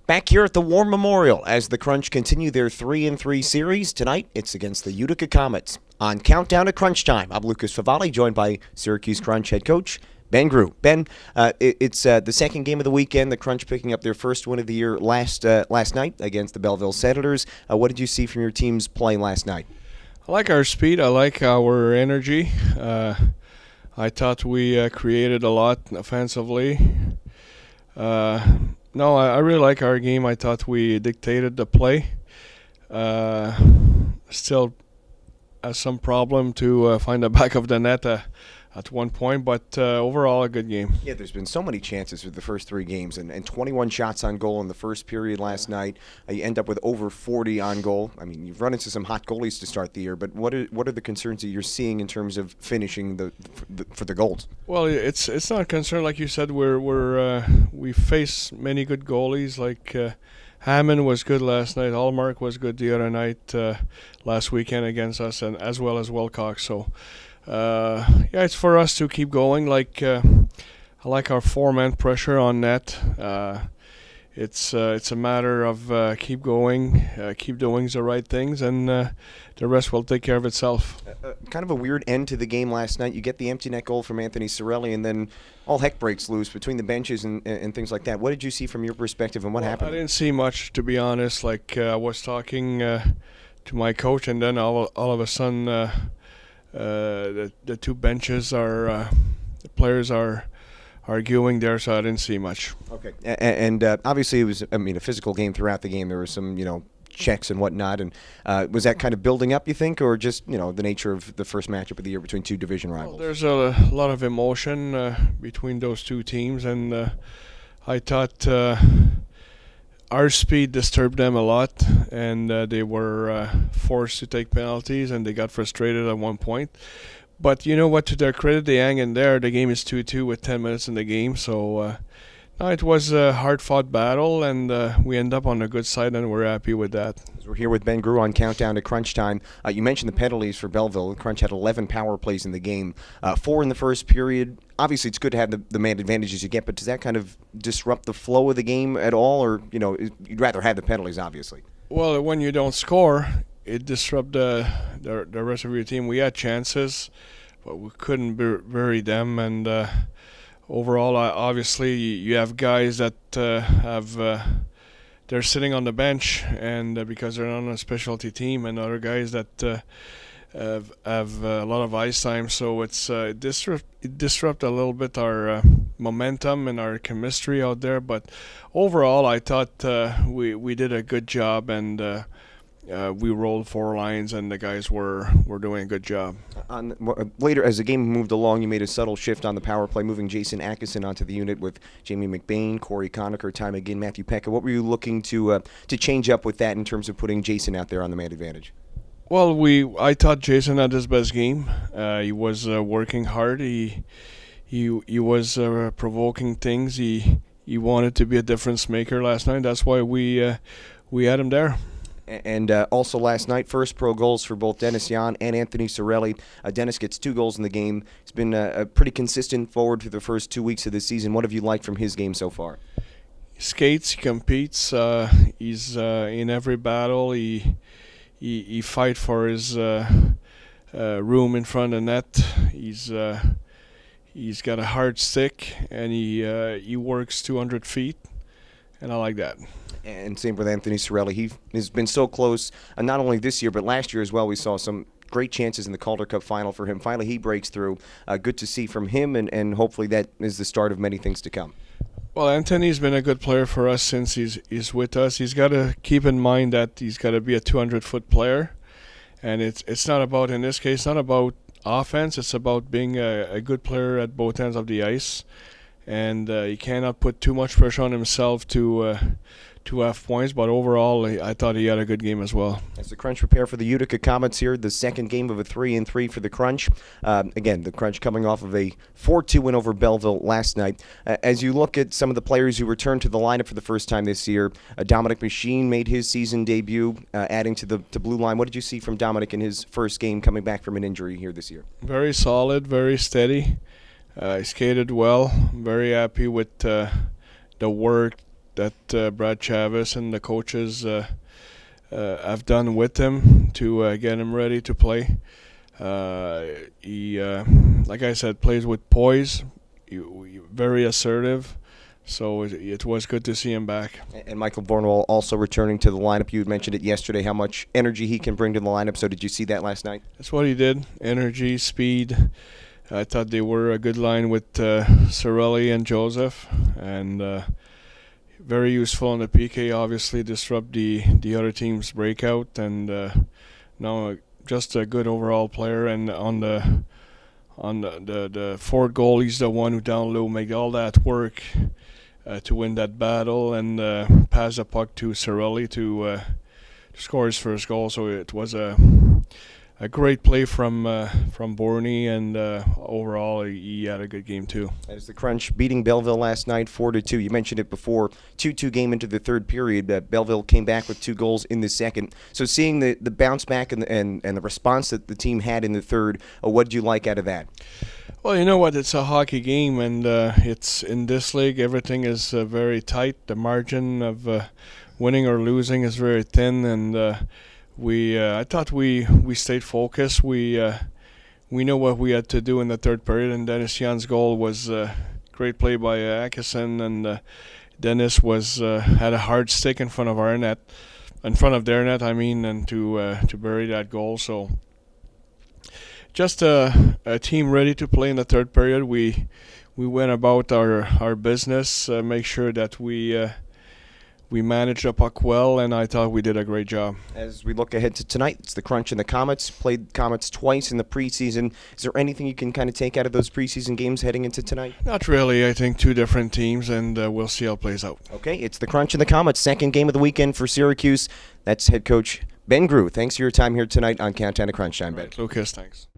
Back here at the War Memorial as the Crunch continue their 3-3 series. Tonight, it's against the Utica Comets. On Countdown to Crunch Time, I'm Lukas Favale, joined by Syracuse Crunch head coach Ben Groulx. Ben, it's the second game of the weekend. The Crunch picking up their first win of the year last night against the Belleville Senators. What did you see from your team's play last night? I like our speed. I like our energy. I thought we created a lot offensively. No, I really like our game. I thought we dictated the play. Still some problem to find the back of the net at one point, but overall a good game. Yeah, there's been so many chances through the first three games, and 21 shots on goal in the first period last night. You end up with over 40 on goal. I mean, you've run into some hot goalies to start the year, but what are the concerns that you're seeing in terms of finishing for the goals? Well, it's not a concern, like you said. We face many good goalies. Like Hammond was good last night. Hallmark was good the other night, last weekend against us, and as well as Wilcox. So. Yeah, it's for us to keep going. I like our four-man pressure on net. It's a matter of keep going, keep doing the right things, and the rest will take care of itself. Kind of a weird end to the game last night. You get the empty net goal from Anthony Sorella, and then all heck breaks loose between the benches and things like that. What did you see from your perspective, and what happened? I didn't see much, to be honest. I was talking to my coach, and then all of a sudden. The two benches the players are arguing there, so I didn't see much. Okay, and obviously it was, a physical game throughout the game. There was some, checks and whatnot, and was that kind of building up, you think, or just, the nature of the first matchup of the year between two division rivals? Well, there's a lot of emotion between those two teams, and I thought our speed disturbed them a lot, and they were forced to take penalties, and they got frustrated at one point. But you know what? To their credit, they hang in there. The game is 2-2 with 10 minutes in the game, so no, it was a hard-fought battle, and we end up on the good side, and we're happy with that. We're here with Ben Groulx on Countdown to Crunch Time. You mentioned the penalties for Belleville. The Crunch had 11 power plays in the game, 4 in the first period. Obviously, it's good to have the man advantages you get, but does that kind of disrupt the flow of the game at all, or you'd rather have the penalties, obviously? Well, when you don't score, it disrupts the rest of your team. We had chances, but we couldn't bury them, and overall, obviously, you have guys that they're sitting on the bench, and because they're on a specialty team, and other guys that have a lot of ice time. So it disrupt a little bit our momentum and our chemistry out there. But overall, I thought we did a good job, and we rolled 4 lines, and the guys were doing a good job. Later, as the game moved along, you made a subtle shift on the power play, moving Jason Atkinson onto the unit with Jamie McBain, Corey Conacher, Ty McGinn, Matthew Pekka. What were you looking to change up with that in terms of putting Jason out there on the man advantage? Well, I thought Jason had his best game. He was working hard. He was provoking things. He wanted to be a difference maker last night. That's why we had him there. And also last night, first pro goals for both Dennis Jan and Anthony Sorella. Dennis gets 2 goals in the game. He's been a pretty consistent forward through the first 2 weeks of the season. What have you liked from his game so far? He skates, he competes. He's in every battle. He fight for his room in front of the net. He's got a hard stick, and he works 200 feet, and I like that. And same with Anthony Sorella. He has been so close, not only this year, but last year as well. We saw some great chances in the Calder Cup final for him. Finally, he breaks through. Good to see from him, and hopefully that is the start of many things to come. Well, Anthony's been a good player for us since he's with us. He's got to keep in mind that he's got to be a 200-foot player, and it's not about, in this case, not about offense. It's about being a good player at both ends of the ice, and he cannot put too much pressure on himself to have points, but overall, I thought he had a good game as well. As the Crunch prepare for the Utica Comets here, the second game of a 3-3 for the Crunch. Again, the Crunch coming off of a 4-2 win over Belleville last night. As you look at some of the players who returned to the lineup for the first time this year, Dominic Moore made his season debut, adding to the blue line. What did you see from Dominic in his first game coming back from an injury here this year? Very solid, very steady. He skated well. I'm very happy with the work that Brad Chavez and the coaches have done with him to get him ready to play. He, like I said, plays with poise, very assertive. So it was good to see him back. And Michael Benoit also returning to the lineup. You had mentioned it yesterday, how much energy he can bring to the lineup. So did you see that last night? That's what he did. Energy, speed. I thought they were a good line with Sorella and Joseph. And very useful on the PK, obviously disrupt the other team's breakout. And now just a good overall player. And on the fourth goal, he's the one who down low make all that work to win that battle and pass the puck to Sorella to score his first goal. So it was a great play from Borney, and overall he had a good game too. As the Crunch beating Belleville last night 4-2. You mentioned it before, 2-2 game into the third period. Belleville came back with 2 goals in the second. So seeing the bounce back and the response that the team had in the third, what did you like out of that? Well, you know what? It's a hockey game, and it's in this league. Everything is very tight. The margin of winning or losing is very thin, and I thought we stayed focused. We know what we had to do in the third period, and Dennis Jan's goal was a great play by Atkinson, and Dennis had a hard stick in front of our net, in front of their net, I mean, and to bury that goal. So just a team ready to play in the third period. We went about our business, make sure that we managed the puck well, and I thought we did a great job. As we look ahead to tonight, it's the Crunch and the Comets. Played Comets twice in the preseason. Is there anything you can kind of take out of those preseason games heading into tonight? Not really. I think 2 different teams, and we'll see how it plays out. Okay, it's the Crunch and the Comets, second game of the weekend for Syracuse. That's head coach Ben Groulx. Thanks for your time here tonight on Countdown to Crunch Time, Ben. Lukas, thanks.